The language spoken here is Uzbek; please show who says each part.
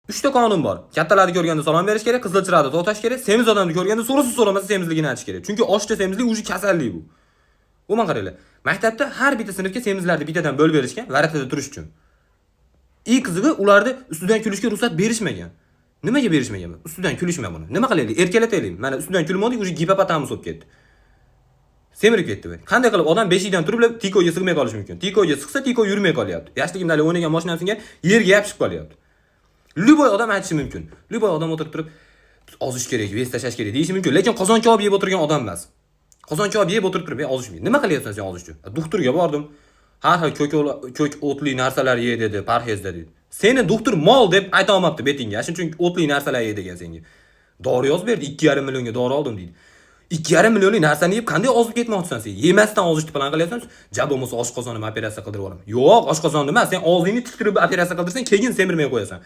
Speaker 1: 3 ta qonun bor. Kattalarni ko'rganda salom berish kerak, qizilchilarni to'xtash kerak, semiz odamni ko'rganda so'rasa so'ramasa semizligini aytish kerak. Chunki oshcha semizlik o'zi kasallik bu. Umuman qaranglar. Maktabda har bitta sinfga semizlarni bittadan bo'lib berishgan, varatada turish uchun. Eng qizig'i ularni ustidan kulishga ruxsat berishmagan. Nimaga berishmagan? Ustidan kulishma buni. Nima qilaylik? Erkalataylik. Mana ustidan kulmodik, o'zi gipopotamus bo'lib ketdi. Semirib ketdi bu. Qanday qilib odam beshidan turib tikoga sig'may qolish mumkin? Tikoga sig'sa tiko yurmay qolyapti. Yoshligimda o'ynagan mashinasiga yerga yopishib qolyapti. Lyuboy odam aytishi mumkin. Lyuboy odam o'tirib turib ozish kerak, vez tashlash kerak deyishi mumkin, lekin qozon cho'p yeb o'tirgan odam emas. Qozon cho'p yeb o'tirib turib, ozishmaydi. Nima qilyapsan sen ozish uchun? Doktorga bordim. Har xil ko'k o'tli narsalar ye dedi, parhez dedi. Seni doktor mol deb ayta olmabdi betingga. Shuning uchun o'tli narsalar ye degan senga. Dori yozib berdi, 2,5 millionga dori oldim deydi. 2,5 millionlik narsani yeb qanday ozib ketmoqchisan sen? Yemasdan ozishni plan qilyapsan. Jabomos oshqozonimni operatsiya qildirib olaman. Yo'q, oshqozonni emas, sen og'zingni tiktirib operatsiya qildirsang, keyin semirmay qo'yasan.